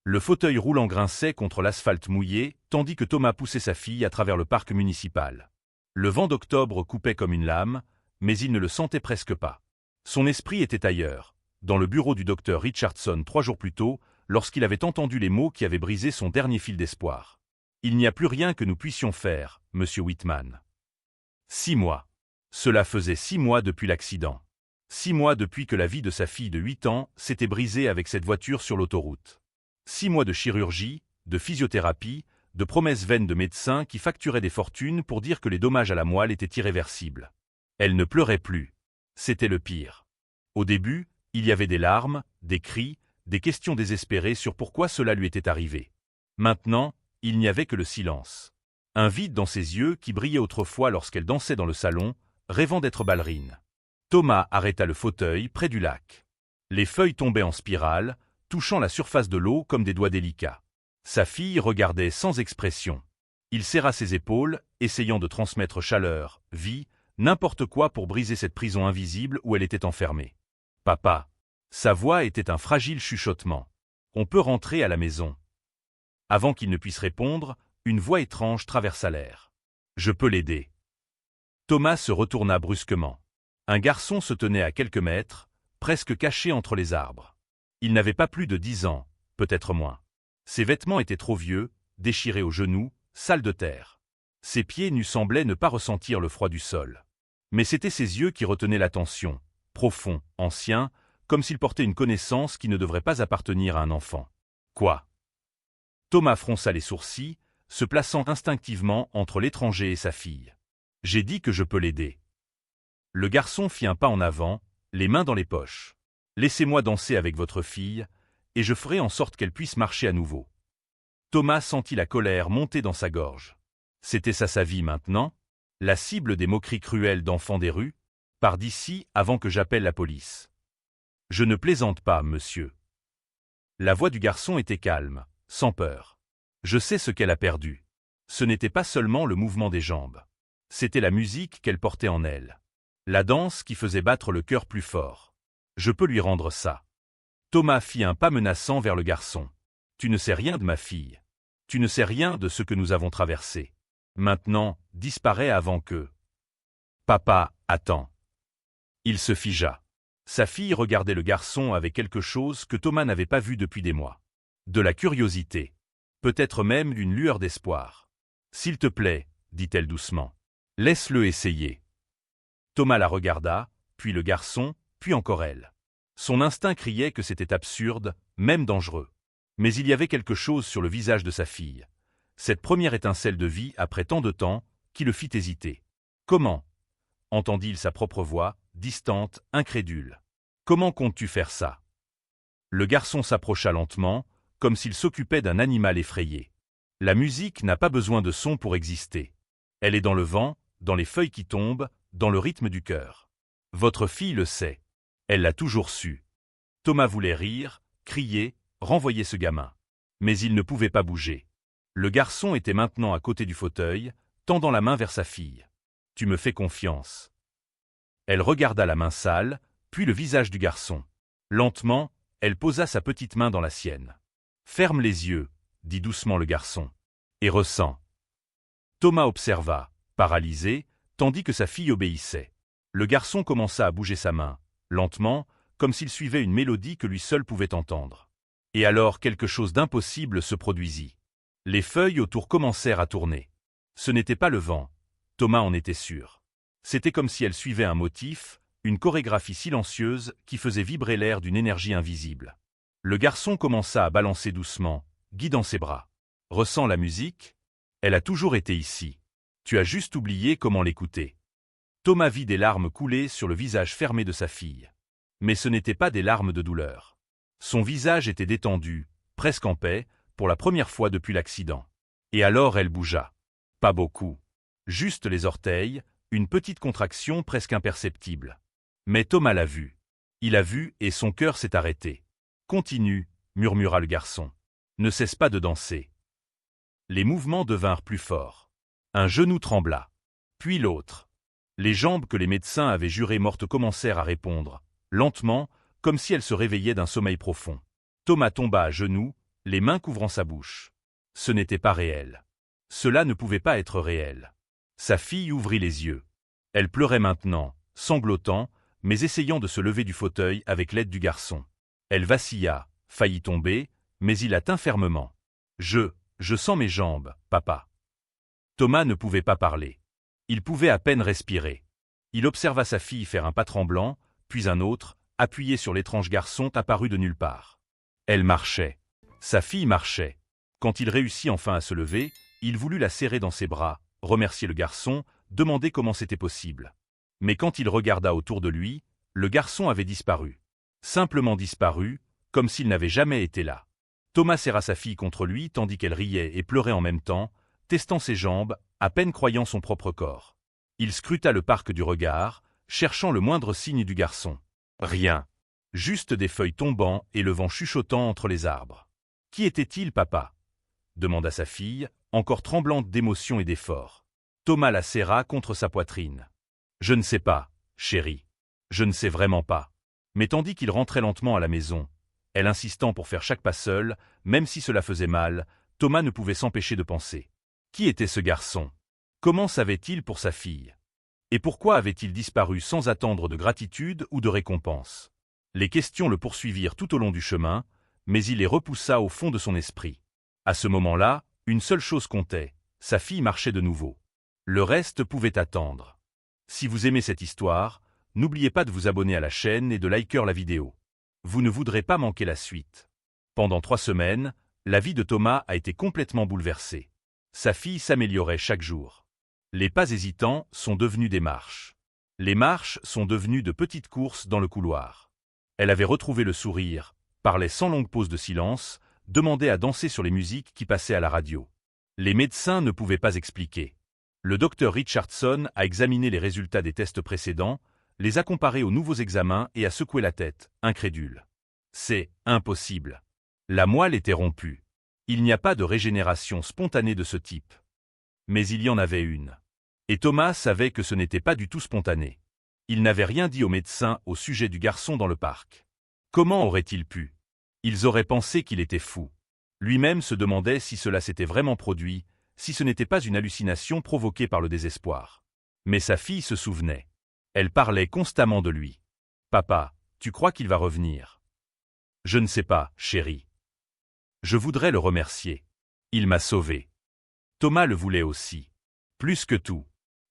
Le fauteuil roulant grinçait contre l'asphalte mouillé, tandis que Thomas poussait sa fille à travers le parc municipal. Le vent d'octobre coupait comme une lame, mais il ne le sentait presque pas. Son esprit était ailleurs, dans le bureau du docteur Richardson 3 jours plus tôt, lorsqu'il avait entendu les mots qui avaient brisé son dernier fil d'espoir. « Il n'y a plus rien que nous puissions faire, monsieur Whitman. » 6 mois. Cela faisait 6 mois depuis l'accident. 6 mois depuis que la vie de sa fille de 8 ans s'était brisée avec cette voiture sur l'autoroute. 6 mois de chirurgie, de physiothérapie, de promesses vaines de médecins qui facturaient des fortunes pour dire que les dommages à la moelle étaient irréversibles. Elle ne pleurait plus. C'était le pire. Au début, il y avait des larmes, des cris, des questions désespérées sur pourquoi cela lui était arrivé. Maintenant, il n'y avait que le silence. Un vide dans ses yeux qui brillait autrefois lorsqu'elle dansait dans le salon, rêvant d'être ballerine. Thomas arrêta le fauteuil près du lac. Les feuilles tombaient en spirale, touchant la surface de l'eau comme des doigts délicats. Sa fille regardait sans expression. Il serra ses épaules, essayant de transmettre chaleur, vie, n'importe quoi pour briser cette prison invisible où elle était enfermée. « Papa !» Sa voix était un fragile chuchotement. « On peut rentrer à la maison. » Avant qu'il ne puisse répondre, une voix étrange traversa l'air. « Je peux l'aider. » Thomas se retourna brusquement. Un garçon se tenait à quelques mètres, presque caché entre les arbres. Il n'avait pas plus de 10 ans, peut-être moins. Ses vêtements étaient trop vieux, déchirés aux genoux, sales de terre. Ses pieds nus semblaient ne pas ressentir le froid du sol. Mais c'étaient ses yeux qui retenaient l'attention, profonds, anciens, comme s'il portait une connaissance qui ne devrait pas appartenir à un enfant. Quoi? Thomas fronça les sourcils, se plaçant instinctivement entre l'étranger et sa fille. « J'ai dit que je peux l'aider. » Le garçon fit un pas en avant, les mains dans les poches. « Laissez-moi danser avec votre fille, et je ferai en sorte qu'elle puisse marcher à nouveau. » Thomas sentit la colère monter dans sa gorge. C'était ça sa vie maintenant? La cible des moqueries cruelles d'enfants des rues? Par d'ici avant que j'appelle la police. « Je ne plaisante pas, monsieur. » La voix du garçon était calme, sans peur. « Je sais ce qu'elle a perdu. Ce n'était pas seulement le mouvement des jambes. C'était la musique qu'elle portait en elle. La danse qui faisait battre le cœur plus fort. Je peux lui rendre ça. » Thomas fit un pas menaçant vers le garçon. « Tu ne sais rien de ma fille. Tu ne sais rien de ce que nous avons traversé. Maintenant, disparais avant que... » « Papa, attends. » Il se figea. Sa fille regardait le garçon avec quelque chose que Thomas n'avait pas vu depuis des mois. De la curiosité. Peut-être même une lueur d'espoir. « S'il te plaît, » dit-elle doucement. « Laisse-le essayer. » Thomas la regarda, puis le garçon, puis encore elle. Son instinct criait que c'était absurde, même dangereux. Mais il y avait quelque chose sur le visage de sa fille. Cette première étincelle de vie après tant de temps, qui le fit hésiter. « Comment ?» entendit-il sa propre voix, distante, incrédule. « Comment comptes-tu faire ça ?» Le garçon s'approcha lentement, comme s'il s'occupait d'un animal effrayé. La musique n'a pas besoin de son pour exister. Elle est dans le vent, dans les feuilles qui tombent, dans le rythme du cœur. Votre fille le sait. Elle l'a toujours su. Thomas voulait rire, crier, renvoyer ce gamin. Mais il ne pouvait pas bouger. Le garçon était maintenant à côté du fauteuil, tendant la main vers sa fille. « Tu me fais confiance. » Elle regarda la main sale, puis le visage du garçon. Lentement, elle posa sa petite main dans la sienne. « Ferme les yeux, » dit doucement le garçon. « Et ressens. » Thomas observa, paralysé, tandis que sa fille obéissait. Le garçon commença à bouger sa main, lentement, comme s'il suivait une mélodie que lui seul pouvait entendre. Et alors quelque chose d'impossible se produisit. Les feuilles autour commencèrent à tourner. Ce n'était pas le vent, Thomas en était sûr. C'était comme si elle suivait un motif, une chorégraphie silencieuse qui faisait vibrer l'air d'une énergie invisible. Le garçon commença à balancer doucement, guidant ses bras. « Ressens la musique? Elle a toujours été ici. Tu as juste oublié comment l'écouter. » Thomas vit des larmes couler sur le visage fermé de sa fille. Mais ce n'étaient pas des larmes de douleur. Son visage était détendu, presque en paix, pour la première fois depuis l'accident. Et alors elle bougea. Pas beaucoup. Juste les orteils, une petite contraction presque imperceptible. Mais Thomas l'a vu. Il a vu et son cœur s'est arrêté. « Continue, » murmura le garçon. « Ne cesse pas de danser. » Les mouvements devinrent plus forts. Un genou trembla. Puis l'autre. Les jambes que les médecins avaient jurées mortes commencèrent à répondre, lentement, comme si elles se réveillaient d'un sommeil profond. Thomas tomba à genoux, les mains couvrant sa bouche. Ce n'était pas réel. Cela ne pouvait pas être réel. Sa fille ouvrit les yeux. Elle pleurait maintenant, sanglotant, mais essayant de se lever du fauteuil avec l'aide du garçon. Elle vacilla, faillit tomber, mais il la tint fermement. Je sens mes jambes, papa. Thomas ne pouvait pas parler. Il pouvait à peine respirer. Il observa sa fille faire un pas tremblant, puis un autre, appuyé sur l'étrange garçon apparu de nulle part. Elle marchait. Sa fille marchait. Quand il réussit enfin à se lever, il voulut la serrer dans ses bras, remercier le garçon, demander comment c'était possible. Mais quand il regarda autour de lui, le garçon avait disparu. Simplement disparu, comme s'il n'avait jamais été là. Thomas serra sa fille contre lui tandis qu'elle riait et pleurait en même temps, testant ses jambes, à peine croyant son propre corps. Il scruta le parc du regard, cherchant le moindre signe du garçon. Rien. Juste des feuilles tombant et le vent chuchotant entre les arbres. « Qui était-il, papa » demanda sa fille, encore tremblante d'émotion et d'effort. Thomas la serra contre sa poitrine. « Je ne sais pas, chérie. Je ne sais vraiment pas. » Mais tandis qu'il rentrait lentement à la maison, elle insistant pour faire chaque pas seul, même si cela faisait mal, Thomas ne pouvait s'empêcher de penser. Qui était ce garçon? Comment savait-il pour sa fille? Et pourquoi avait-il disparu sans attendre de gratitude ou de récompense? Les questions le poursuivirent tout au long du chemin, mais il les repoussa au fond de son esprit. À ce moment-là, une seule chose comptait, sa fille marchait de nouveau. Le reste pouvait attendre. Si vous aimez cette histoire, n'oubliez pas de vous abonner à la chaîne et de liker la vidéo. Vous ne voudrez pas manquer la suite. Pendant 3 semaines, la vie de Thomas a été complètement bouleversée. Sa fille s'améliorait chaque jour. Les pas hésitants sont devenus des marches. Les marches sont devenues de petites courses dans le couloir. Elle avait retrouvé le sourire, parlait sans longue pause de silence, demandait à danser sur les musiques qui passaient à la radio. Les médecins ne pouvaient pas expliquer. Le docteur Richardson a examiné les résultats des tests précédents, les a comparés aux nouveaux examens et a secoué la tête, incrédule. C'est impossible. La moelle était rompue. Il n'y a pas de régénération spontanée de ce type. Mais il y en avait une. Et Thomas savait que ce n'était pas du tout spontané. Il n'avait rien dit aux médecins au sujet du garçon dans le parc. Comment aurait-il pu? Ils auraient pensé qu'il était fou. Lui-même se demandait si cela s'était vraiment produit, si ce n'était pas une hallucination provoquée par le désespoir. Mais sa fille se souvenait. Elle parlait constamment de lui. « Papa, tu crois qu'il va revenir ?»« Je ne sais pas, chérie. Je voudrais le remercier. Il m'a sauvé. » Thomas le voulait aussi. Plus que tout.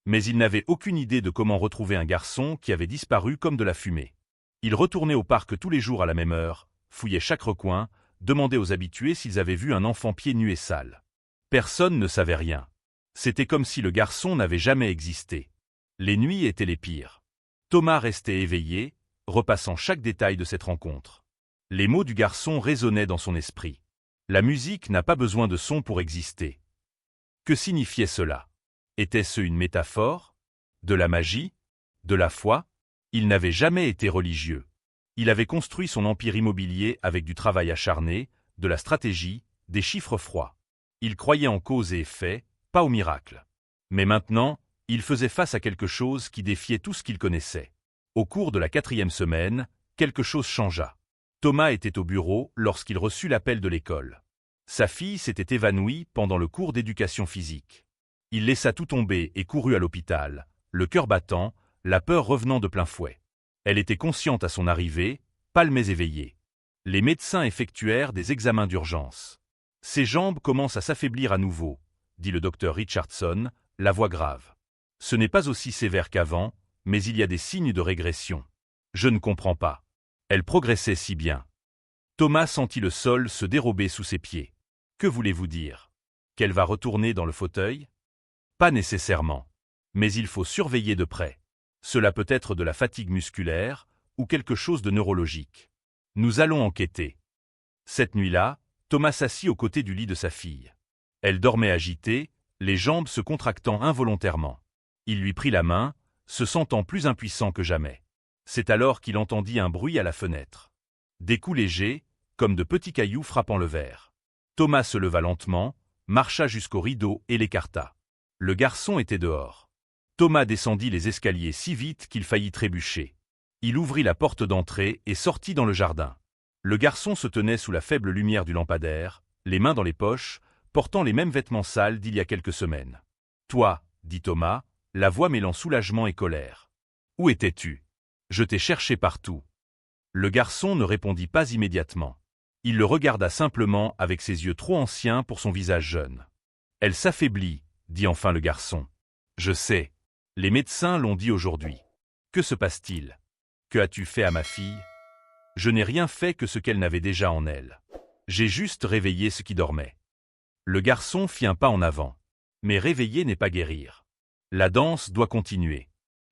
Mais il n'avait aucune idée de comment retrouver un garçon qui avait disparu comme de la fumée. Il retournait au parc tous les jours à la même heure, fouillait chaque recoin, demandait aux habitués s'ils avaient vu un enfant pieds nus et sale. Personne ne savait rien. C'était comme si le garçon n'avait jamais existé. Les nuits étaient les pires. Thomas restait éveillé, repassant chaque détail de cette rencontre. Les mots du garçon résonnaient dans son esprit. La musique n'a pas besoin de son pour exister. Que signifiait cela? Était-ce une métaphore? De la magie? De la foi? Il n'avait jamais été religieux. Il avait construit son empire immobilier avec du travail acharné, de la stratégie, des chiffres froids. Il croyait en cause et effet, pas au miracle. Mais maintenant, il faisait face à quelque chose qui défiait tout ce qu'il connaissait. Au cours de la 4e semaine, quelque chose changea. Thomas était au bureau lorsqu'il reçut l'appel de l'école. Sa fille s'était évanouie pendant le cours d'éducation physique. Il laissa tout tomber et courut à l'hôpital, le cœur battant, la peur revenant de plein fouet. Elle était consciente à son arrivée, pâle mais éveillée. Les médecins effectuèrent des examens d'urgence. « Ses jambes commencent à s'affaiblir à nouveau », dit le docteur Richardson, la voix grave. « Ce n'est pas aussi sévère qu'avant, mais il y a des signes de régression. Je ne comprends pas. Elle progressait si bien. » Thomas sentit le sol se dérober sous ses pieds. Que voulez-vous dire? Qu'elle va retourner dans le fauteuil? Pas nécessairement. Mais il faut surveiller de près. Cela peut être de la fatigue musculaire ou quelque chose de neurologique. Nous allons enquêter. Cette nuit-là, Thomas s'assit aux côtés du lit de sa fille. Elle dormait agitée, les jambes se contractant involontairement. Il lui prit la main, se sentant plus impuissant que jamais. C'est alors qu'il entendit un bruit à la fenêtre. Des coups légers, comme de petits cailloux frappant le verre. Thomas se leva lentement, marcha jusqu'au rideau et l'écarta. Le garçon était dehors. Thomas descendit les escaliers si vite qu'il faillit trébucher. Il ouvrit la porte d'entrée et sortit dans le jardin. Le garçon se tenait sous la faible lumière du lampadaire, les mains dans les poches, portant les mêmes vêtements sales d'il y a quelques semaines. « Toi, » dit Thomas, la voix mêlant soulagement et colère. « Où étais-tu? Je t'ai cherché partout. » Le garçon ne répondit pas immédiatement. Il le regarda simplement avec ses yeux trop anciens pour son visage jeune. « Elle s'affaiblit, » dit enfin le garçon. « Je sais. Les médecins l'ont dit aujourd'hui. Que se passe-t-il? Que as-tu fait à ma fille? » « Je n'ai rien fait que ce qu'elle n'avait déjà en elle. J'ai juste réveillé ce qui dormait. » Le garçon fit un pas en avant. Mais réveiller n'est pas guérir. La danse doit continuer.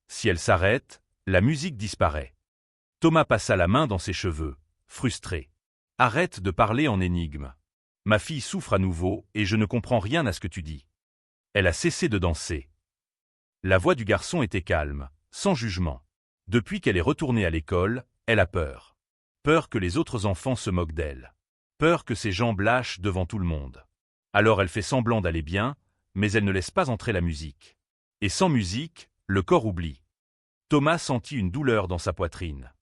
Si elle s'arrête, la musique disparaît. Thomas passa la main dans ses cheveux, frustré. « Arrête de parler en énigme. Ma fille souffre à nouveau et je ne comprends rien à ce que tu dis. Elle a cessé de danser. » La voix du garçon était calme, sans jugement. Depuis qu'elle est retournée à l'école, elle a peur. Peur que les autres enfants se moquent d'elle. Peur que ses jambes lâchent devant tout le monde. Alors elle fait semblant d'aller bien, mais elle ne laisse pas entrer la musique. Et sans musique, le corps oublie. Thomas sentit une douleur dans sa poitrine.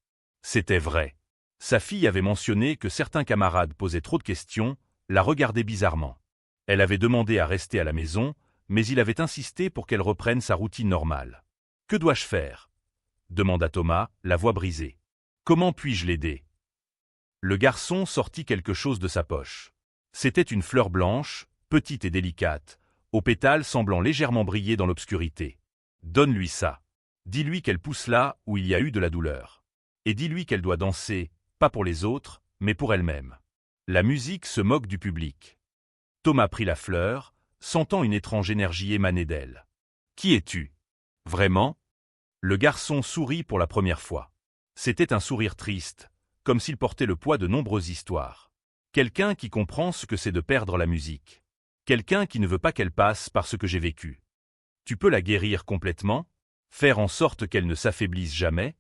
C'était vrai. Sa fille avait mentionné que certains camarades posaient trop de questions, la regardaient bizarrement. Elle avait demandé à rester à la maison, mais il avait insisté pour qu'elle reprenne sa routine normale. « Que dois-je faire ?» demanda Thomas, la voix brisée. « Comment puis-je l'aider ?» Le garçon sortit quelque chose de sa poche. C'était une fleur blanche, petite et délicate, aux pétales semblant légèrement briller dans l'obscurité. « Donne-lui ça. Dis-lui qu'elle pousse là où il y a eu de la douleur. Et dis-lui qu'elle doit danser, pas pour les autres, mais pour elle-même. » La musique se moque du public. Thomas prit la fleur, sentant une étrange énergie émaner d'elle. « Qui es-tu? Vraiment ?» Le garçon sourit pour la première fois. C'était un sourire triste, comme s'il portait le poids de nombreuses histoires. Quelqu'un qui comprend ce que c'est de perdre la musique. Quelqu'un qui ne veut pas qu'elle passe par ce que j'ai vécu. Tu peux la guérir complètement? Faire en sorte qu'elle ne s'affaiblisse jamais?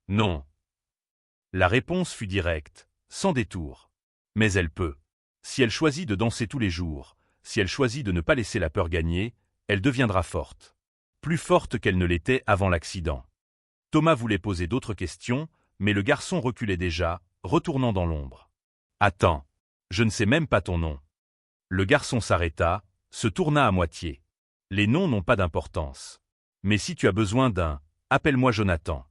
Non. La réponse fut directe, sans détour. Mais elle peut. Si elle choisit de danser tous les jours, si elle choisit de ne pas laisser la peur gagner, elle deviendra forte. Plus forte qu'elle ne l'était avant l'accident. Thomas voulait poser d'autres questions, mais le garçon reculait déjà, retournant dans l'ombre. « Attends, je ne sais même pas ton nom. » Le garçon s'arrêta, se tourna à moitié. « Les noms n'ont pas d'importance. Mais si tu as besoin d'un, appelle-moi Jonathan. »«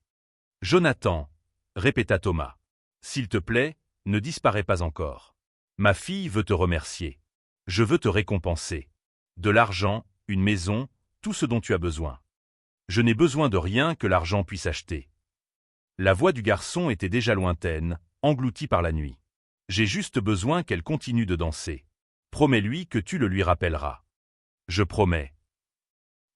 Jonathan, » répéta Thomas. « S'il te plaît, ne disparais pas encore. Ma fille veut te remercier. Je veux te récompenser. De l'argent, une maison, tout ce dont tu as besoin. Je n'ai besoin de rien que l'argent puisse acheter. » La voix du garçon était déjà lointaine, engloutie par la nuit. « J'ai juste besoin qu'elle continue de danser. Promets-lui que tu le lui rappelleras. »« Je promets. »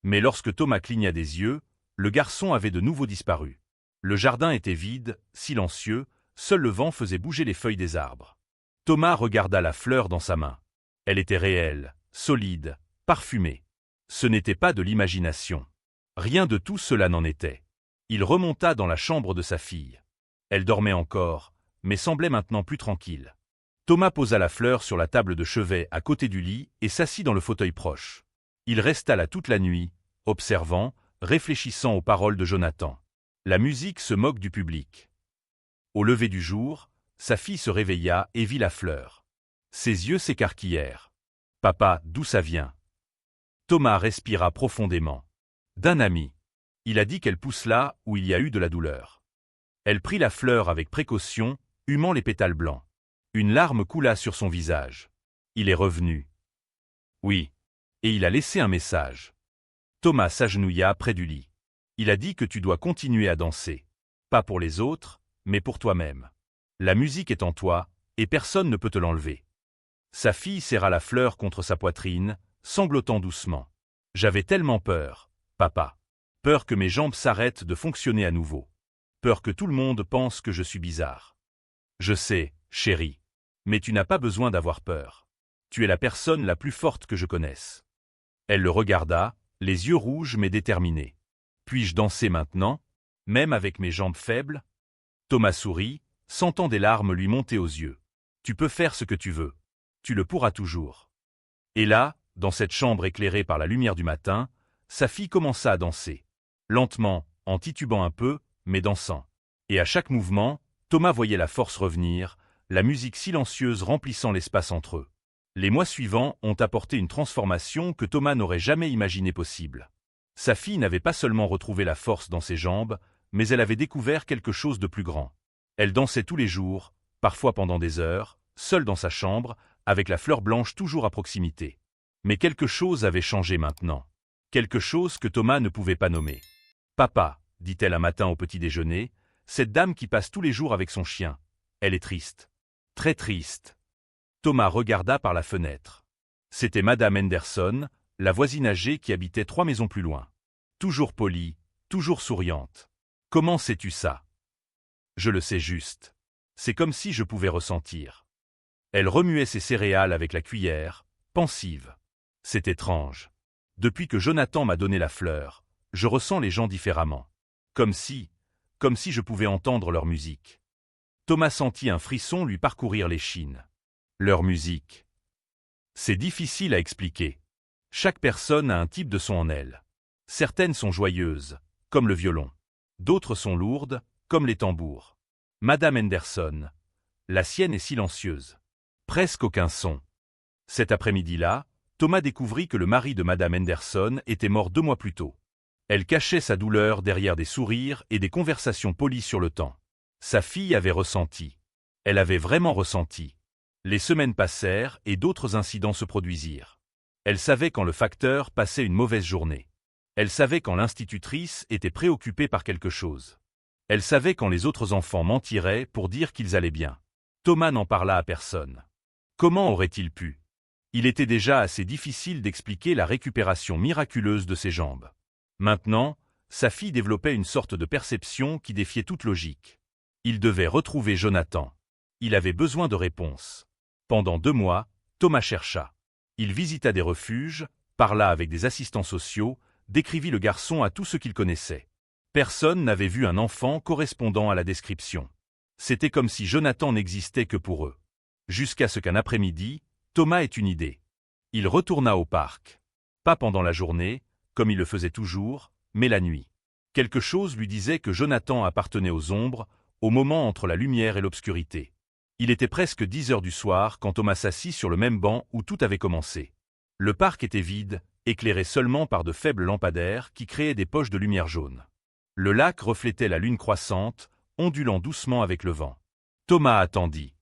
Mais lorsque Thomas cligna des yeux, le garçon avait de nouveau disparu. Le jardin était vide, silencieux, seul le vent faisait bouger les feuilles des arbres. Thomas regarda la fleur dans sa main. Elle était réelle, solide, parfumée. Ce n'était pas de l'imagination. Rien de tout cela n'en était. Il remonta dans la chambre de sa fille. Elle dormait encore, mais semblait maintenant plus tranquille. Thomas posa la fleur sur la table de chevet à côté du lit et s'assit dans le fauteuil proche. Il resta là toute la nuit, observant, réfléchissant aux paroles de Jonathan. La musique se moque du public. Au lever du jour, sa fille se réveilla et vit la fleur. Ses yeux s'écarquillèrent. « Papa, d'où ça vient ?» Thomas respira profondément. « D'un ami. Il a dit qu'elle pousse là où il y a eu de la douleur. » Elle prit la fleur avec précaution, humant les pétales blancs. Une larme coula sur son visage. Il est revenu. Oui. Et il a laissé un message. Thomas s'agenouilla près du lit. Il a dit que tu dois continuer à danser. Pas pour les autres, mais pour toi-même. La musique est en toi, et personne ne peut te l'enlever. Sa fille serra la fleur contre sa poitrine, sanglotant doucement. J'avais tellement peur, papa. Peur que mes jambes s'arrêtent de fonctionner à nouveau. Peur que tout le monde pense que je suis bizarre. Je sais, chérie. Mais tu n'as pas besoin d'avoir peur. Tu es la personne la plus forte que je connaisse. Elle le regarda, les yeux rouges mais déterminés. Puis-je danser maintenant, même avec mes jambes faibles? Thomas sourit, sentant des larmes lui monter aux yeux. Tu peux faire ce que tu veux. Tu le pourras toujours. Et là, dans cette chambre éclairée par la lumière du matin, sa fille commença à danser. Lentement, en titubant un peu, mais dansant. Et à chaque mouvement, Thomas voyait la force revenir, la musique silencieuse remplissant l'espace entre eux. Les mois suivants ont apporté une transformation que Thomas n'aurait jamais imaginée possible. Sa fille n'avait pas seulement retrouvé la force dans ses jambes, mais elle avait découvert quelque chose de plus grand. Elle dansait tous les jours, parfois pendant des heures, seule dans sa chambre, avec la fleur blanche toujours à proximité. Mais quelque chose avait changé maintenant. Quelque chose que Thomas ne pouvait pas nommer. « Papa, dit-elle un matin au petit déjeuner, cette dame qui passe tous les jours avec son chien, elle est triste. Très triste. » Thomas regarda par la fenêtre. C'était Madame Henderson, la voisine âgée qui habitait 3 maisons plus loin. Toujours polie, toujours souriante. « Comment sais-tu ça ? » ?»« Je le sais juste. C'est comme si je pouvais ressentir. » Elle remuait ses céréales avec la cuillère, pensive. « C'est étrange. Depuis que Jonathan m'a donné la fleur, je ressens les gens différemment. Comme si je pouvais entendre leur musique. » Thomas sentit un frisson lui parcourir l'échine. Leur musique. C'est difficile à expliquer. Chaque personne a un type de son en elle. Certaines sont joyeuses, comme le violon. D'autres sont lourdes, comme les tambours. Madame Henderson. La sienne est silencieuse. Presque aucun son. Cet après-midi-là, Thomas découvrit que le mari de Madame Henderson était mort 2 mois plus tôt. Elle cachait sa douleur derrière des sourires et des conversations polies sur le temps. Sa fille avait ressenti. Elle avait vraiment ressenti. Les semaines passèrent et d'autres incidents se produisirent. Elle savait quand le facteur passait une mauvaise journée. Elle savait quand l'institutrice était préoccupée par quelque chose. Elle savait quand les autres enfants mentiraient pour dire qu'ils allaient bien. Thomas n'en parla à personne. Comment aurait-il pu ? Il était déjà assez difficile d'expliquer la récupération miraculeuse de ses jambes. Maintenant, sa fille développait une sorte de perception qui défiait toute logique. Il devait retrouver Jonathan. Il avait besoin de réponses. Pendant 2 mois, Thomas chercha. Il visita des refuges, parla avec des assistants sociaux, décrivit le garçon à tous ceux qu'il connaissait. Personne n'avait vu un enfant correspondant à la description. C'était comme si Jonathan n'existait que pour eux. Jusqu'à ce qu'un après-midi, Thomas ait une idée. Il retourna au parc. Pas pendant la journée, comme il le faisait toujours, mais la nuit. Quelque chose lui disait que Jonathan appartenait aux ombres, au moment entre la lumière et l'obscurité. Il était presque 10 heures du soir quand Thomas s'assit sur le même banc où tout avait commencé. Le parc était vide, éclairé seulement par de faibles lampadaires qui créaient des poches de lumière jaune. Le lac reflétait la lune croissante, ondulant doucement avec le vent. Thomas attendit.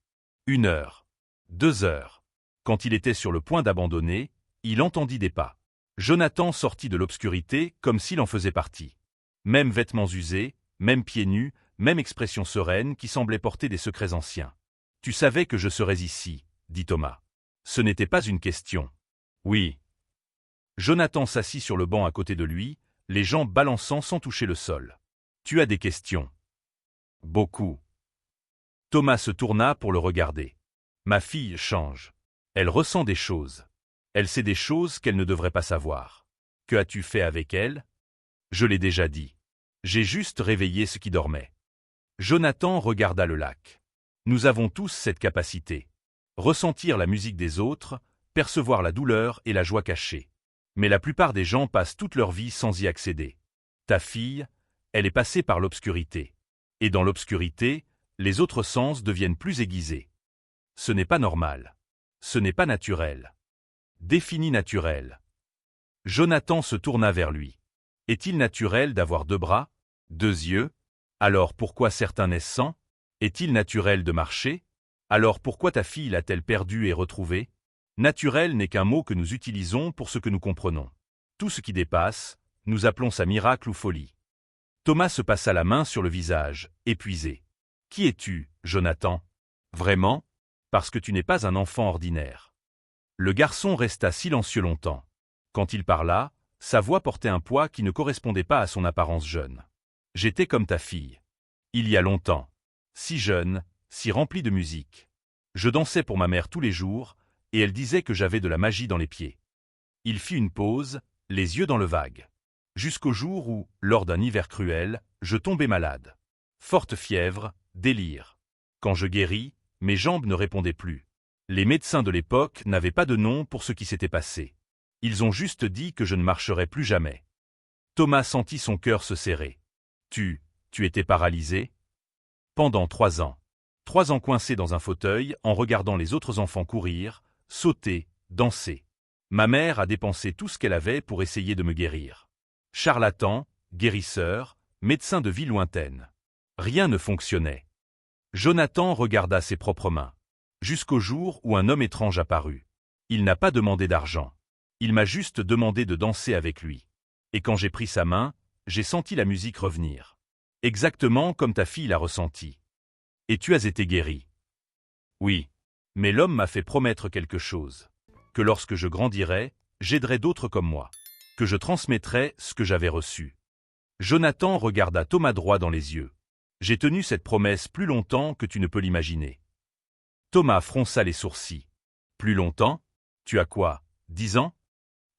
1 heure. 2 heures. Quand il était sur le point d'abandonner, il entendit des pas. Jonathan sortit de l'obscurité comme s'il en faisait partie. Même vêtements usés, même pieds nus, même expression sereine qui semblait porter des secrets anciens. « Tu savais que je serais ici, » dit Thomas. Ce n'était pas une question. « Oui. » Jonathan s'assit sur le banc à côté de lui, les jambes balançant sans toucher le sol. « Tu as des questions. »« Beaucoup. » Thomas se tourna pour le regarder. « Ma fille change. Elle ressent des choses. Elle sait des choses qu'elle ne devrait pas savoir. Que as-tu fait avec elle ? Je l'ai déjà dit. J'ai juste réveillé ce qui dormait. » Jonathan regarda le lac. Nous avons tous cette capacité. Ressentir la musique des autres, percevoir la douleur et la joie cachée. Mais la plupart des gens passent toute leur vie sans y accéder. Ta fille, elle est passée par l'obscurité. Et dans l'obscurité, les autres sens deviennent plus aiguisés. Ce n'est pas normal. Ce n'est pas naturel. Défini naturel. Jonathan se tourna vers lui. Est-il naturel d'avoir 2 bras, 2 yeux ? Alors pourquoi certains naissent sans ? Est-il naturel de marcher ? Alors pourquoi ta fille l'a-t-elle perdue et retrouvée ? Naturel n'est qu'un mot que nous utilisons pour ce que nous comprenons. Tout ce qui dépasse, nous appelons ça miracle ou folie. Thomas se passa la main sur le visage, épuisé. Qui es-tu, Jonathan ? Vraiment ? Parce que tu n'es pas un enfant ordinaire. Le garçon resta silencieux longtemps. Quand il parla, sa voix portait un poids qui ne correspondait pas à son apparence jeune. J'étais comme ta fille. Il y a longtemps. Si jeune, si rempli de musique. Je dansais pour ma mère tous les jours, et elle disait que j'avais de la magie dans les pieds. Il fit une pause, les yeux dans le vague. Jusqu'au jour où, lors d'un hiver cruel, je tombai malade. Forte fièvre, délire. Quand je guéris, mes jambes ne répondaient plus. Les médecins de l'époque n'avaient pas de nom pour ce qui s'était passé. Ils ont juste dit que je ne marcherais plus jamais. Thomas sentit son cœur se serrer. Tu étais paralysé ? Pendant 3 ans. 3 ans coincé dans un fauteuil en regardant les autres enfants courir, sauter, danser. Ma mère a dépensé tout ce qu'elle avait pour essayer de me guérir. Charlatan, guérisseur, médecin de vie lointaine. Rien ne fonctionnait. Jonathan regarda ses propres mains. Jusqu'au jour où un homme étrange apparut. Il n'a pas demandé d'argent. Il m'a juste demandé de danser avec lui. Et quand j'ai pris sa main, j'ai senti la musique revenir. Exactement comme ta fille l'a ressenti. Et tu as été guéri. Oui. Mais l'homme m'a fait promettre quelque chose. Que lorsque je grandirai, j'aiderai d'autres comme moi. Que je transmettrai ce que j'avais reçu. Jonathan regarda Thomas droit dans les yeux. J'ai tenu cette promesse plus longtemps que tu ne peux l'imaginer. Thomas fronça les sourcils. Plus longtemps? Tu as quoi, 10 ans?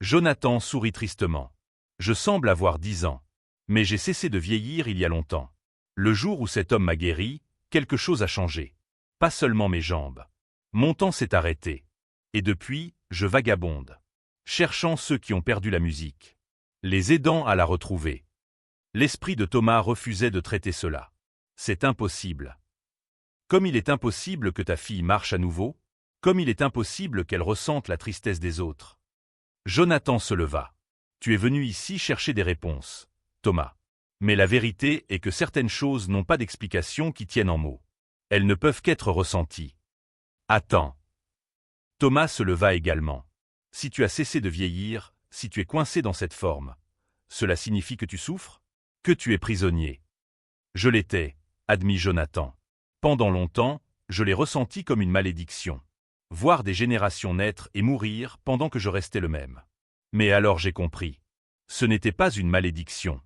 Jonathan sourit tristement. Je semble avoir 10 ans. Mais j'ai cessé de vieillir il y a longtemps. Le jour où cet homme m'a guéri, quelque chose a changé. Pas seulement mes jambes. Mon temps s'est arrêté. Et depuis, je vagabonde. Cherchant ceux qui ont perdu la musique. Les aidant à la retrouver. L'esprit de Thomas refusait de traiter cela. C'est impossible. Comme il est impossible que ta fille marche à nouveau, comme il est impossible qu'elle ressente la tristesse des autres. Jonathan se leva. Tu es venu ici chercher des réponses, Thomas. Mais la vérité est que certaines choses n'ont pas d'explication qui tiennent en mots. Elles ne peuvent qu'être ressenties. Attends. Thomas se leva également. Si tu as cessé de vieillir, si tu es coincé dans cette forme, cela signifie que tu souffres? Que tu es prisonnier? Je l'étais, admit Jonathan. Pendant longtemps, je l'ai ressenti comme une malédiction. Voir des générations naître et mourir pendant que je restais le même. Mais alors j'ai compris. Ce n'était pas une malédiction.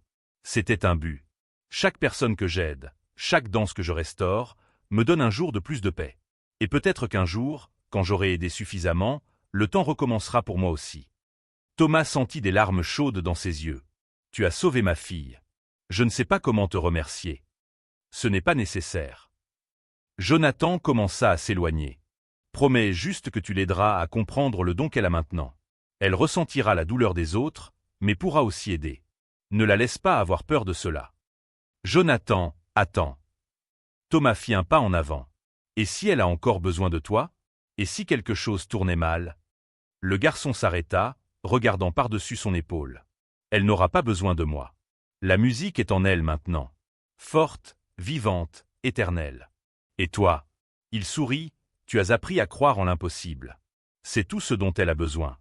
C'était un but. Chaque personne que j'aide, chaque danse que je restaure, me donne un jour de plus de paix. Et peut-être qu'un jour, quand j'aurai aidé suffisamment, le temps recommencera pour moi aussi. Thomas sentit des larmes chaudes dans ses yeux. Tu as sauvé ma fille. Je ne sais pas comment te remercier. Ce n'est pas nécessaire. Jonathan commença à s'éloigner. Promets juste que tu l'aideras à comprendre le don qu'elle a maintenant. Elle ressentira la douleur des autres, mais pourra aussi aider. Ne la laisse pas avoir peur de cela. Jonathan, attends. Thomas fit un pas en avant. Et si elle a encore besoin de toi? Et si quelque chose tournait mal? Le garçon s'arrêta, regardant par-dessus son épaule. Elle n'aura pas besoin de moi. La musique est en elle maintenant. Forte, vivante, éternelle. Et toi? Il sourit, tu as appris à croire en l'impossible. C'est tout ce dont elle a besoin.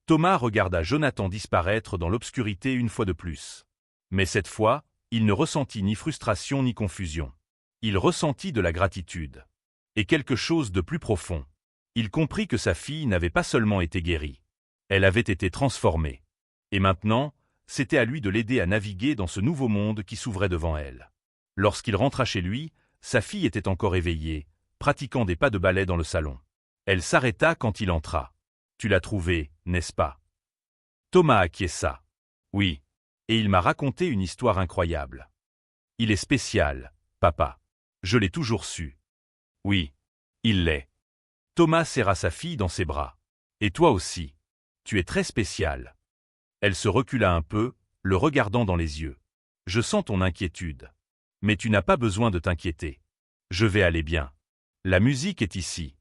Thomas regarda Jonathan disparaître dans l'obscurité une fois de plus. Mais cette fois, il ne ressentit ni frustration ni confusion. Il ressentit de la gratitude. Et quelque chose de plus profond. Il comprit que sa fille n'avait pas seulement été guérie. Elle avait été transformée. Et maintenant, c'était à lui de l'aider à naviguer dans ce nouveau monde qui s'ouvrait devant elle. Lorsqu'il rentra chez lui, sa fille était encore éveillée, pratiquant des pas de ballet dans le salon. Elle s'arrêta quand il entra. Tu l'as trouvé, n'est-ce pas? Thomas acquiesça. Oui. Et il m'a raconté une histoire incroyable. Il est spécial, papa. Je l'ai toujours su. Oui. Il l'est. Thomas serra sa fille dans ses bras. Et toi aussi. Tu es très spécial. Elle se recula un peu, le regardant dans les yeux. Je sens ton inquiétude. Mais tu n'as pas besoin de t'inquiéter. Je vais aller bien. La musique est ici.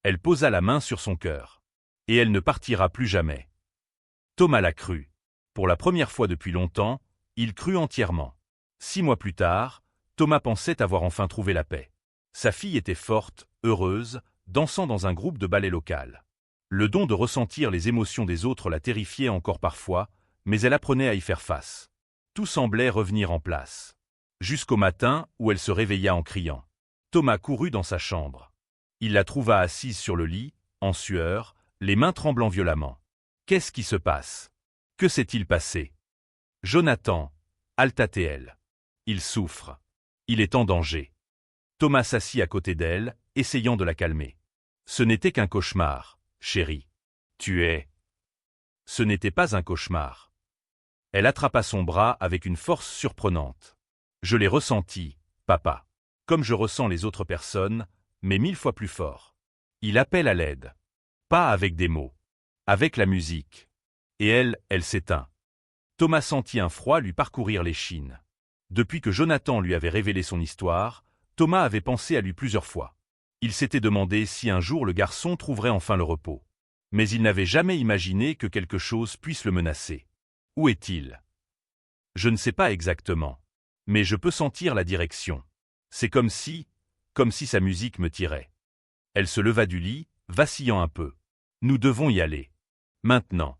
Elle posa la main sur son cœur. Et elle ne partira plus jamais. Thomas la crut. Pour la première fois depuis longtemps, il crut entièrement. 6 mois plus tard, Thomas pensait avoir enfin trouvé la paix. Sa fille était forte, heureuse, dansant dans un groupe de ballet local. Le don de ressentir les émotions des autres la terrifiait encore parfois, mais elle apprenait à y faire face. Tout semblait revenir en place. Jusqu'au matin où elle se réveilla en criant. Thomas courut dans sa chambre. Il la trouva assise sur le lit, en sueur, les mains tremblant violemment. Qu'est-ce qui se passe? Que s'est-il passé? Jonathan, Altatéel. Il souffre. Il est en danger. Thomas s'assit à côté d'elle, essayant de la calmer. Ce n'était qu'un cauchemar, chérie. Tu es... Ce n'était pas un cauchemar. Elle attrapa son bras avec une force surprenante. Je l'ai ressenti, papa. Comme je ressens les autres personnes, mais 1000 fois plus fort. Il appelle à l'aide. Pas avec des mots. Avec la musique. Et elle s'éteint. Thomas sentit un froid lui parcourir l'échine. Depuis que Jonathan lui avait révélé son histoire, Thomas avait pensé à lui plusieurs fois. Il s'était demandé si un jour le garçon trouverait enfin le repos. Mais il n'avait jamais imaginé que quelque chose puisse le menacer. Où est-il? Je ne sais pas exactement. Mais je peux sentir la direction. C'est comme si sa musique me tirait. Elle se leva du lit, vacillant un peu. Nous devons y aller. Maintenant.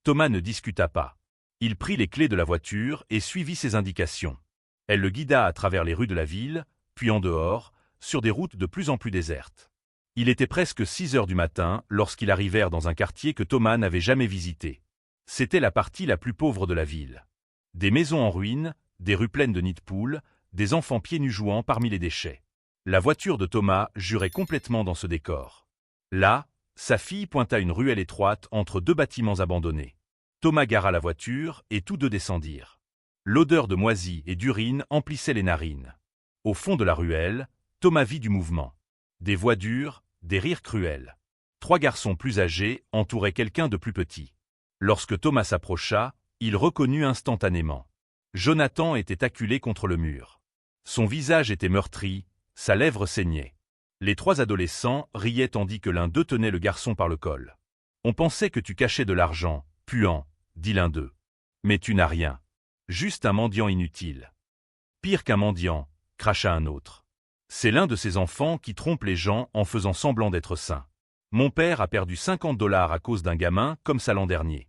Thomas ne discuta pas. Il prit les clés de la voiture et suivit ses indications. Elle le guida à travers les rues de la ville, puis en dehors, sur des routes de plus en plus désertes. Il était presque 6 heures du matin lorsqu'ils arrivèrent dans un quartier que Thomas n'avait jamais visité. C'était la partie la plus pauvre de la ville. Des maisons en ruine, des rues pleines de nids de poules, des enfants pieds nus jouant parmi les déchets. La voiture de Thomas jurait complètement dans ce décor. Là, sa fille pointa une ruelle étroite entre deux bâtiments abandonnés. Thomas gara la voiture et tous deux descendirent. L'odeur de moisi et d'urine emplissait les narines. Au fond de la ruelle, Thomas vit du mouvement. Des voix dures, des rires cruels. 3 garçons plus âgés entouraient quelqu'un de plus petit. Lorsque Thomas s'approcha, il reconnut instantanément. Jonathan était acculé contre le mur. Son visage était meurtri, sa lèvre saignait. Les 3 adolescents riaient tandis que l'un d'eux tenait le garçon par le col. « On pensait que tu cachais de l'argent, puant », dit l'un d'eux. « Mais tu n'as rien. Juste un mendiant inutile. »« Pire qu'un mendiant », cracha un autre. « C'est l'un de ces enfants qui trompent les gens en faisant semblant d'être sains. Mon père a perdu $50 à cause d'un gamin comme ça l'an dernier. »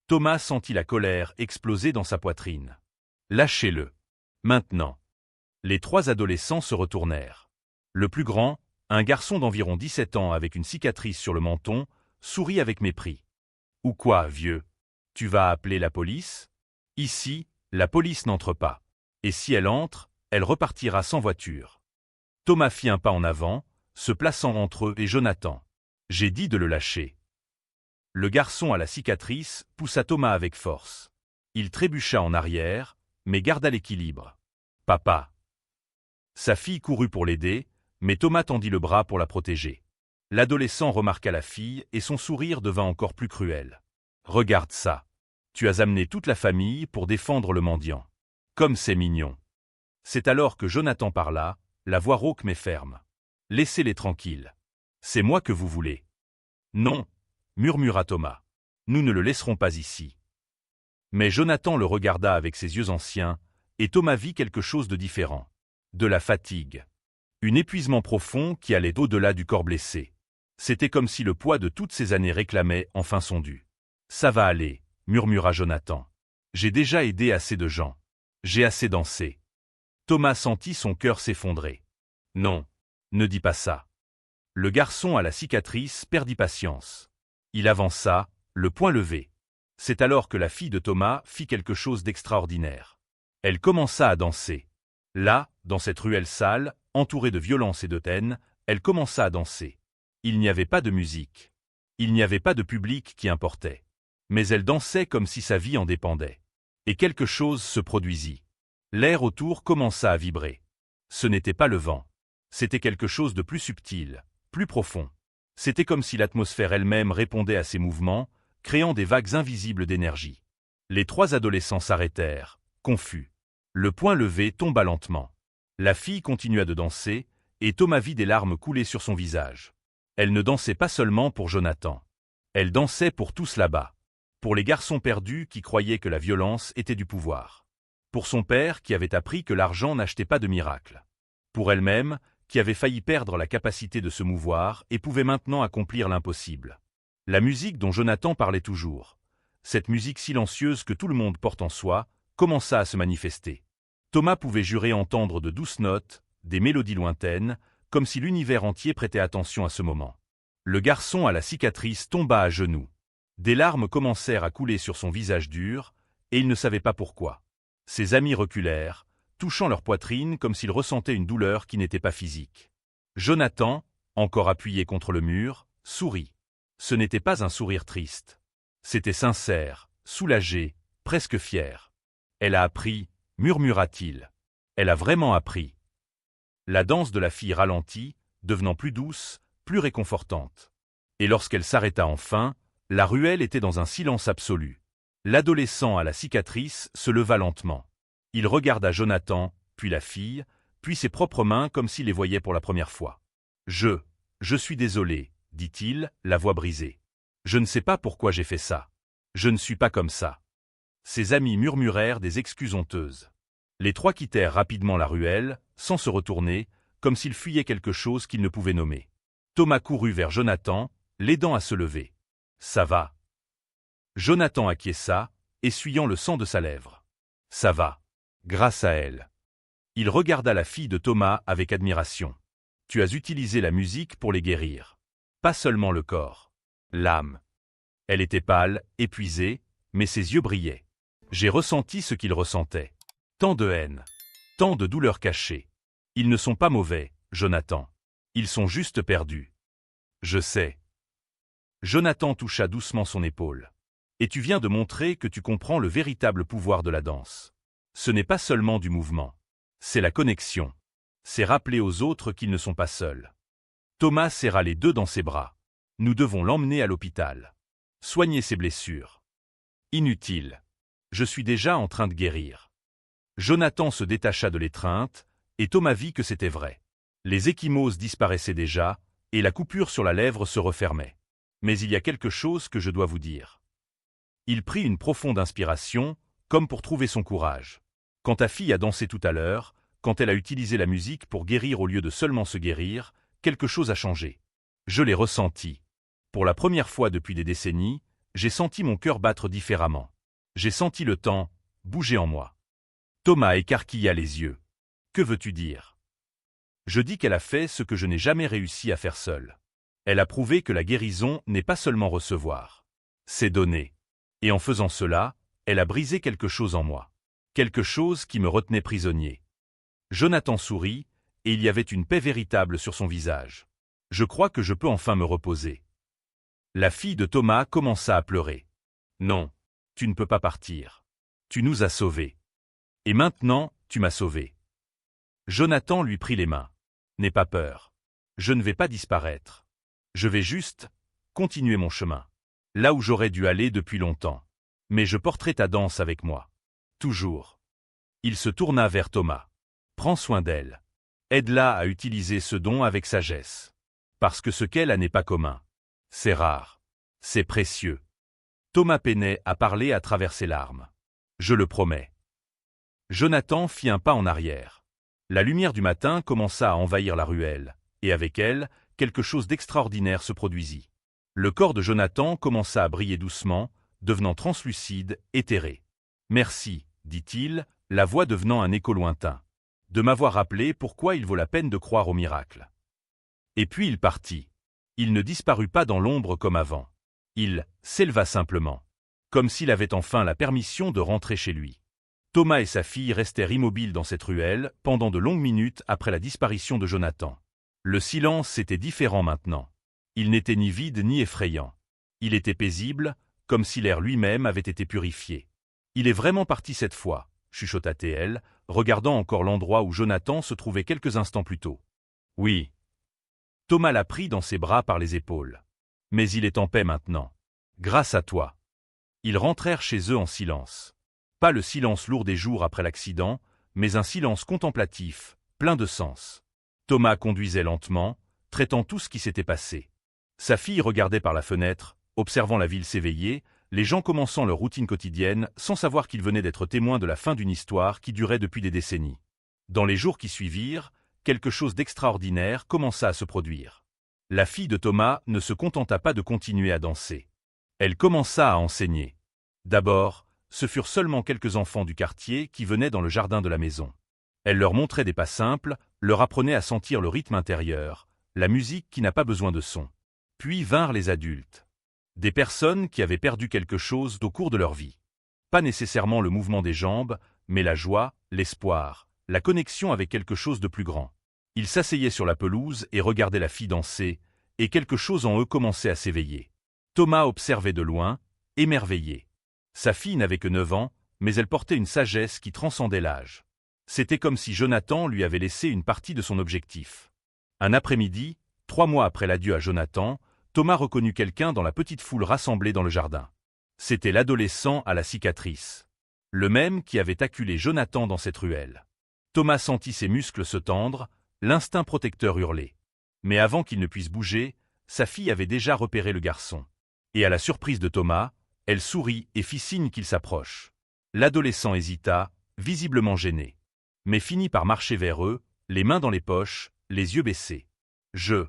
Thomas sentit la colère exploser dans sa poitrine. « Lâchez-le. Maintenant. » Les 3 adolescents se retournèrent. Le plus grand, un garçon d'environ 17 ans avec une cicatrice sur le menton, sourit avec mépris. « Ou quoi, vieux? Tu vas appeler la police? Ici, la police n'entre pas. Et si elle entre, elle repartira sans voiture. » Thomas fit un pas en avant, se plaçant entre eux et Jonathan. « J'ai dit de le lâcher. » Le garçon à la cicatrice poussa Thomas avec force. Il trébucha en arrière, mais garda l'équilibre. « Papa !» Sa fille courut pour l'aider, mais Thomas tendit le bras pour la protéger. L'adolescent remarqua la fille et son sourire devint encore plus cruel. « Regarde ça. Tu as amené toute la famille pour défendre le mendiant. Comme c'est mignon. » C'est alors que Jonathan parla, la voix rauque mais ferme. « Laissez-les tranquilles. C'est moi que vous voulez. »« Non, » murmura Thomas. « Nous ne le laisserons pas ici. » Mais Jonathan le regarda avec ses yeux anciens, et Thomas vit quelque chose de différent. De la fatigue. Un épuisement profond qui allait au-delà du corps blessé. C'était comme si le poids de toutes ces années réclamait enfin son dû. « Ça va aller, » murmura Jonathan. « J'ai déjà aidé assez de gens. J'ai assez dansé. » Thomas sentit son cœur s'effondrer. « Non, ne dis pas ça. » Le garçon à la cicatrice perdit patience. Il avança, le poing levé. C'est alors que la fille de Thomas fit quelque chose d'extraordinaire. Elle commença à danser. Là, dans cette ruelle sale, entourée de violence et de haine, elle commença à danser. Il n'y avait pas de musique. Il n'y avait pas de public qui importait. Mais elle dansait comme si sa vie en dépendait. Et quelque chose se produisit. L'air autour commença à vibrer. Ce n'était pas le vent. C'était quelque chose de plus subtil, plus profond. C'était comme si l'atmosphère elle-même répondait à ces mouvements, créant des vagues invisibles d'énergie. Les 3 adolescents s'arrêtèrent, confus. Le poing levé tomba lentement. La fille continua de danser, et Thomas vit des larmes couler sur son visage. Elle ne dansait pas seulement pour Jonathan. Elle dansait pour tous là-bas. Pour les garçons perdus qui croyaient que la violence était du pouvoir. Pour son père qui avait appris que l'argent n'achetait pas de miracle. Pour elle-même, qui avait failli perdre la capacité de se mouvoir et pouvait maintenant accomplir l'impossible. La musique dont Jonathan parlait toujours, cette musique silencieuse que tout le monde porte en soi, commença à se manifester. Thomas pouvait jurer entendre de douces notes, des mélodies lointaines, comme si l'univers entier prêtait attention à ce moment. Le garçon à la cicatrice tomba à genoux. Des larmes commencèrent à couler sur son visage dur, et il ne savait pas pourquoi. Ses amis reculèrent, touchant leur poitrine comme s'ils ressentaient une douleur qui n'était pas physique. Jonathan, encore appuyé contre le mur, sourit. Ce n'était pas un sourire triste. C'était sincère, soulagé, presque fier. « Elle a appris », murmura-t-il. « Elle a vraiment appris. » La danse de la fille ralentit, devenant plus douce, plus réconfortante. Et lorsqu'elle s'arrêta enfin, la ruelle était dans un silence absolu. L'adolescent à la cicatrice se leva lentement. Il regarda Jonathan, puis la fille, puis ses propres mains comme s'il les voyait pour la première fois. « Je suis désolé, dit-il, la voix brisée. Je ne sais pas pourquoi j'ai fait ça. Je ne suis pas comme ça. » Ses amis murmurèrent des excuses honteuses. Les trois quittèrent rapidement la ruelle, sans se retourner, comme s'ils fuyaient quelque chose qu'ils ne pouvaient nommer. Thomas courut vers Jonathan, l'aidant à se lever. « Ça va. » Jonathan acquiesça, essuyant le sang de sa lèvre. « Ça va. Grâce à elle. » Il regarda la fille de Thomas avec admiration. « Tu as utilisé la musique pour les guérir. Pas seulement le corps. L'âme. » Elle était pâle, épuisée, mais ses yeux brillaient. J'ai ressenti ce qu'il ressentait. Tant de haine. Tant de douleur cachée. Ils ne sont pas mauvais, Jonathan. Ils sont juste perdus. Je sais. Jonathan toucha doucement son épaule. Et tu viens de montrer que tu comprends le véritable pouvoir de la danse. Ce n'est pas seulement du mouvement. C'est la connexion. C'est rappeler aux autres qu'ils ne sont pas seuls. Thomas serra les deux dans ses bras. Nous devons l'emmener à l'hôpital. Soigner ses blessures. Inutile. Je suis déjà en train de guérir. Jonathan se détacha de l'étreinte, et Thomas vit que c'était vrai. Les ecchymoses disparaissaient déjà, et la coupure sur la lèvre se refermait. Mais il y a quelque chose que je dois vous dire. Il prit une profonde inspiration, comme pour trouver son courage. Quand ta fille a dansé tout à l'heure, quand elle a utilisé la musique pour guérir au lieu de seulement se guérir, quelque chose a changé. Je l'ai ressenti. Pour la première fois depuis des décennies, j'ai senti mon cœur battre différemment. J'ai senti le temps bouger en moi. Thomas écarquilla les yeux. Que veux-tu dire? Je dis qu'elle a fait ce que je n'ai jamais réussi à faire seule. Elle a prouvé que la guérison n'est pas seulement recevoir. C'est donner. Et en faisant cela, elle a brisé quelque chose en moi. Quelque chose qui me retenait prisonnier. Jonathan sourit, et il y avait une paix véritable sur son visage. Je crois que je peux enfin me reposer. La fille de Thomas commença à pleurer. Non, tu ne peux pas partir. Tu nous as sauvés. Et maintenant, tu m'as sauvé. Jonathan lui prit les mains. N'aie pas peur. Je ne vais pas disparaître. Je vais juste continuer mon chemin. Là où j'aurais dû aller depuis longtemps. Mais je porterai ta danse avec moi. Toujours. Il se tourna vers Thomas. Prends soin d'elle. Aide-la à utiliser ce don avec sagesse. Parce que ce qu'elle a n'est pas commun. C'est rare. C'est précieux. Thomas peinait à parler à travers ses larmes. Je le promets. Jonathan fit un pas en arrière. La lumière du matin commença à envahir la ruelle, et avec elle, quelque chose d'extraordinaire se produisit. Le corps de Jonathan commença à briller doucement, devenant translucide, éthéré. « Merci, dit-il, la voix devenant un écho lointain, de m'avoir rappelé pourquoi il vaut la peine de croire au miracle. » Et puis il partit. Il ne disparut pas dans l'ombre comme avant. Il s'éleva simplement, comme s'il avait enfin la permission de rentrer chez lui. Thomas et sa fille restèrent immobiles dans cette ruelle pendant de longues minutes après la disparition de Jonathan. Le silence était différent maintenant. Il n'était ni vide ni effrayant. Il était paisible, comme si l'air lui-même avait été purifié. « Il est vraiment parti cette fois », chuchota-t-elle, regardant encore l'endroit où Jonathan se trouvait quelques instants plus tôt. « Oui. » Thomas la prit dans ses bras par les épaules. « Mais il est en paix maintenant. Grâce à toi. » Ils rentrèrent chez eux en silence. Pas le silence lourd des jours après l'accident, mais un silence contemplatif, plein de sens. Thomas conduisait lentement, traitant tout ce qui s'était passé. Sa fille regardait par la fenêtre, observant la ville s'éveiller, les gens commençant leur routine quotidienne sans savoir qu'ils venaient d'être témoins de la fin d'une histoire qui durait depuis des décennies. Dans les jours qui suivirent, quelque chose d'extraordinaire commença à se produire. La fille de Thomas ne se contenta pas de continuer à danser. Elle commença à enseigner. D'abord, ce furent seulement quelques enfants du quartier qui venaient dans le jardin de la maison. Elle leur montrait des pas simples, leur apprenait à sentir le rythme intérieur, la musique qui n'a pas besoin de son. Puis vinrent les adultes. Des personnes qui avaient perdu quelque chose au cours de leur vie. Pas nécessairement le mouvement des jambes, mais la joie, l'espoir, la connexion avec quelque chose de plus grand. Ils s'asseyaient sur la pelouse et regardaient la fille danser, et quelque chose en eux commençait à s'éveiller. Thomas observait de loin, émerveillé. Sa fille n'avait que 9 ans, mais elle portait une sagesse qui transcendait l'âge. C'était comme si Jonathan lui avait laissé une partie de son objectif. Un après-midi, 3 mois après l'adieu à Jonathan, Thomas reconnut quelqu'un dans la petite foule rassemblée dans le jardin. C'était l'adolescent à la cicatrice. Le même qui avait acculé Jonathan dans cette ruelle. Thomas sentit ses muscles se tendre, l'instinct protecteur hurler. Mais avant qu'il ne puisse bouger, sa fille avait déjà repéré le garçon. Et à la surprise de Thomas, elle sourit et fit signe qu'il s'approche. L'adolescent hésita, visiblement gêné. Mais finit par marcher vers eux, les mains dans les poches, les yeux baissés. Je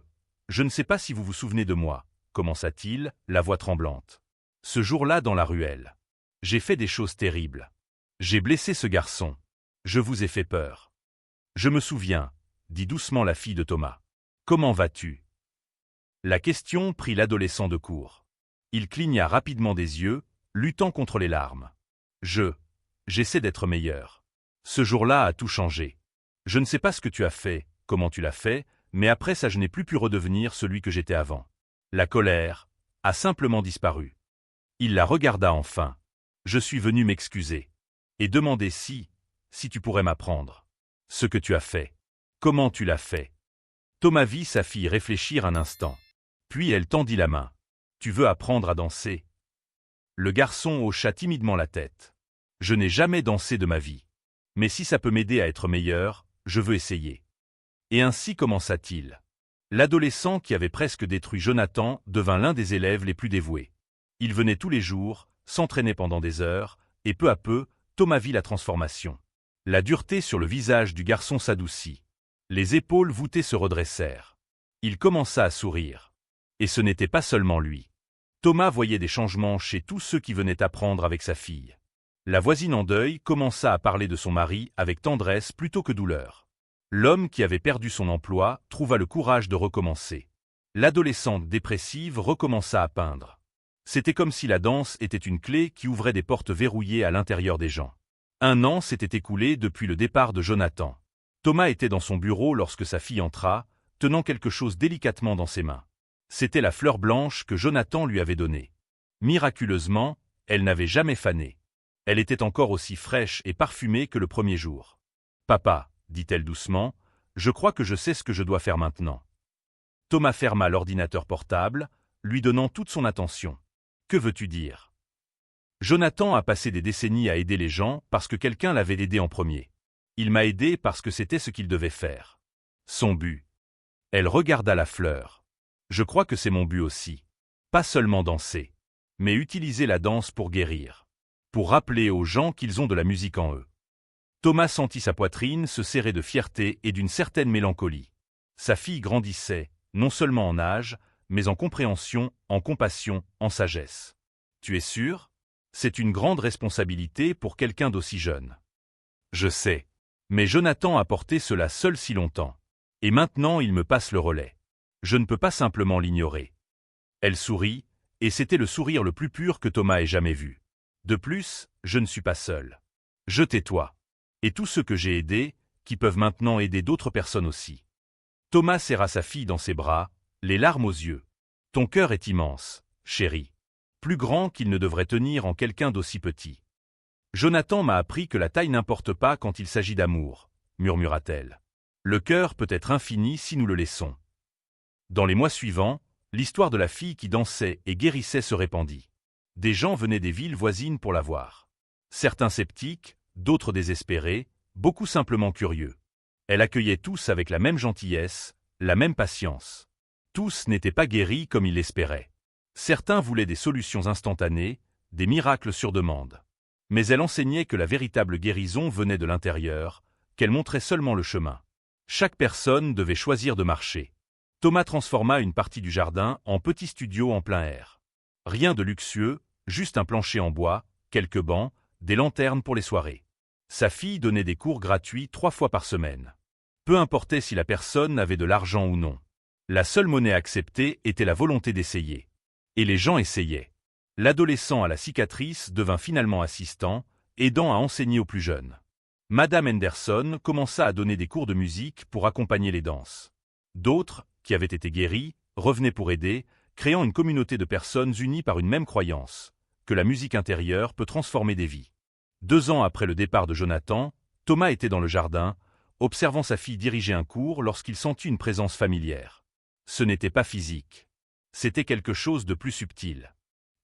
ne sais pas si vous vous souvenez de moi, commença-t-il, la voix tremblante. Ce jour-là dans la ruelle. J'ai fait des choses terribles. J'ai blessé ce garçon. Je vous ai fait peur. Je me souviens, dit doucement la fille de Thomas. Comment vas-tu? La question prit l'adolescent de court. Il cligna rapidement des yeux, luttant contre les larmes. J'essaie d'être meilleur. Ce jour-là a tout changé. Je ne sais pas ce que tu as fait, comment tu l'as fait, mais après ça je n'ai plus pu redevenir celui que j'étais avant. La colère a simplement disparu. Il la regarda enfin. Je suis venu m'excuser. Et demander si tu pourrais m'apprendre. Ce que tu as fait. Comment tu l'as fait. Thomas vit sa fille réfléchir un instant. Puis elle tendit la main. Tu veux apprendre à danser? Le garçon hocha timidement la tête. Je n'ai jamais dansé de ma vie. Mais si ça peut m'aider à être meilleur, je veux essayer. Et ainsi commença-t-il. L'adolescent qui avait presque détruit Jonathan devint l'un des élèves les plus dévoués. Il venait tous les jours, s'entraînait pendant des heures, et peu à peu, Thomas vit la transformation. La dureté sur le visage du garçon s'adoucit. Les épaules voûtées se redressèrent. Il commença à sourire. Et ce n'était pas seulement lui. Thomas voyait des changements chez tous ceux qui venaient apprendre avec sa fille. La voisine en deuil commença à parler de son mari avec tendresse plutôt que douleur. L'homme qui avait perdu son emploi trouva le courage de recommencer. L'adolescente dépressive recommença à peindre. C'était comme si la danse était une clé qui ouvrait des portes verrouillées à l'intérieur des gens. 1 an s'était écoulé depuis le départ de Jonathan. Thomas était dans son bureau lorsque sa fille entra, tenant quelque chose délicatement dans ses mains. C'était la fleur blanche que Jonathan lui avait donnée. Miraculeusement, elle n'avait jamais fané. Elle était encore aussi fraîche et parfumée que le premier jour. « Papa, dit-elle doucement, je crois que je sais ce que je dois faire maintenant. » Thomas ferma l'ordinateur portable, lui donnant toute son attention. « Que veux-tu dire ?» Jonathan a passé des décennies à aider les gens parce que quelqu'un l'avait aidé en premier. Il m'a aidé parce que c'était ce qu'il devait faire. Son but. Elle regarda la fleur. Je crois que c'est mon but aussi. Pas seulement danser, mais utiliser la danse pour guérir. Pour rappeler aux gens qu'ils ont de la musique en eux. Thomas sentit sa poitrine se serrer de fierté et d'une certaine mélancolie. Sa fille grandissait, non seulement en âge, mais en compréhension, en compassion, en sagesse. Tu es sûr? C'est une grande responsabilité pour quelqu'un d'aussi jeune. Je sais. Mais Jonathan a porté cela seul si longtemps. Et maintenant il me passe le relais. Je ne peux pas simplement l'ignorer. Elle sourit, et c'était le sourire le plus pur que Thomas ait jamais vu. De plus, je ne suis pas seul. Je tais-toi. Et tous ceux que j'ai aidés, qui peuvent maintenant aider d'autres personnes aussi. Thomas serra sa fille dans ses bras, les larmes aux yeux. Ton cœur est immense, chérie. Plus grand qu'il ne devrait tenir en quelqu'un d'aussi petit. Jonathan m'a appris que la taille n'importe pas quand il s'agit d'amour, murmura-t-elle. Le cœur peut être infini si nous le laissons. Dans les mois suivants, l'histoire de la fille qui dansait et guérissait se répandit. Des gens venaient des villes voisines pour la voir. Certains sceptiques, d'autres désespérés, beaucoup simplement curieux. Elle accueillait tous avec la même gentillesse, la même patience. Tous n'étaient pas guéris comme ils l'espéraient. Certains voulaient des solutions instantanées, des miracles sur demande. Mais elle enseignait que la véritable guérison venait de l'intérieur, qu'elle montrait seulement le chemin. Chaque personne devait choisir de marcher. Thomas transforma une partie du jardin en petit studio en plein air. Rien de luxueux, juste un plancher en bois, quelques bancs, des lanternes pour les soirées. Sa fille donnait des cours gratuits 3 fois par semaine. Peu importait si la personne avait de l'argent ou non. La seule monnaie acceptée était la volonté d'essayer. Et les gens essayaient. L'adolescent à la cicatrice devint finalement assistant, aidant à enseigner aux plus jeunes. Madame Henderson commença à donner des cours de musique pour accompagner les danses. D'autres, qui avaient été guéris, revenaient pour aider, créant une communauté de personnes unies par une même croyance, que la musique intérieure peut transformer des vies. 2 ans après le départ de Jonathan, Thomas était dans le jardin, observant sa fille diriger un cours lorsqu'il sentit une présence familière. Ce n'était pas physique. C'était quelque chose de plus subtil.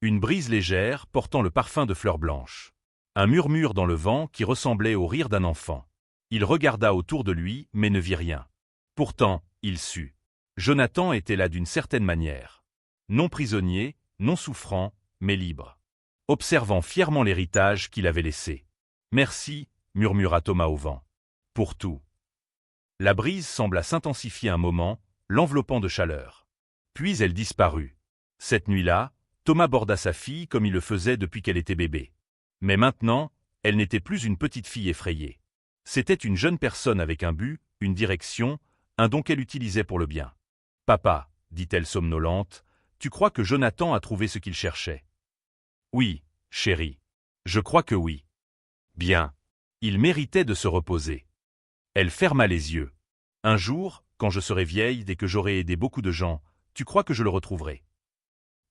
Une brise légère portant le parfum de fleurs blanches. Un murmure dans le vent qui ressemblait au rire d'un enfant. Il regarda autour de lui, mais ne vit rien. Pourtant, il sut. Jonathan était là d'une certaine manière. Non prisonnier, non souffrant, mais libre. Observant fièrement l'héritage qu'il avait laissé. « Merci », murmura Thomas au vent. « Pour tout. » La brise sembla s'intensifier un moment, l'enveloppant de chaleur. Puis elle disparut. Cette nuit-là, Thomas borda sa fille comme il le faisait depuis qu'elle était bébé. Mais maintenant, elle n'était plus une petite fille effrayée. C'était une jeune personne avec un but, une direction, un don qu'elle utilisait pour le bien. « Papa, » dit-elle somnolente, « tu crois que Jonathan a trouvé ce qu'il cherchait ?»« Oui, chérie. Je crois que oui. »« Bien. Il méritait de se reposer. » Elle ferma les yeux. « Un jour, quand je serai vieille et que j'aurai aidé beaucoup de gens, tu crois que je le retrouverai ?»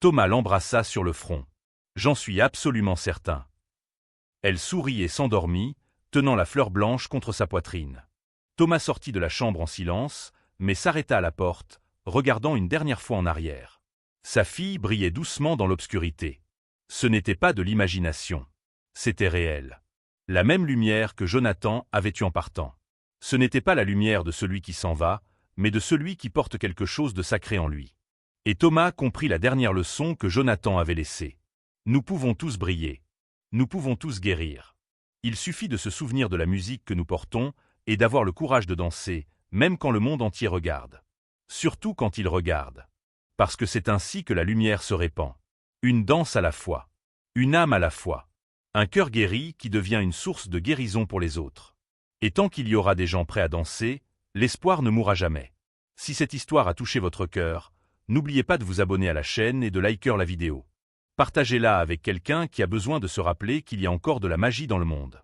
Thomas l'embrassa sur le front. « J'en suis absolument certain. » Elle sourit et s'endormit, tenant la fleur blanche contre sa poitrine. Thomas sortit de la chambre en silence, mais s'arrêta à la porte, regardant une dernière fois en arrière. Sa fille brillait doucement dans l'obscurité. Ce n'était pas de l'imagination. C'était réel. La même lumière que Jonathan avait eue en partant. Ce n'était pas la lumière de celui qui s'en va, mais de celui qui porte quelque chose de sacré en lui. Et Thomas comprit la dernière leçon que Jonathan avait laissée. Nous pouvons tous briller. Nous pouvons tous guérir. Il suffit de se souvenir de la musique que nous portons et d'avoir le courage de danser, même quand le monde entier regarde. Surtout quand il regarde. Parce que c'est ainsi que la lumière se répand. Une danse à la fois. Une âme à la fois. Un cœur guéri qui devient une source de guérison pour les autres. Et tant qu'il y aura des gens prêts à danser, l'espoir ne mourra jamais. Si cette histoire a touché votre cœur, n'oubliez pas de vous abonner à la chaîne et de liker la vidéo. Partagez-la avec quelqu'un qui a besoin de se rappeler qu'il y a encore de la magie dans le monde.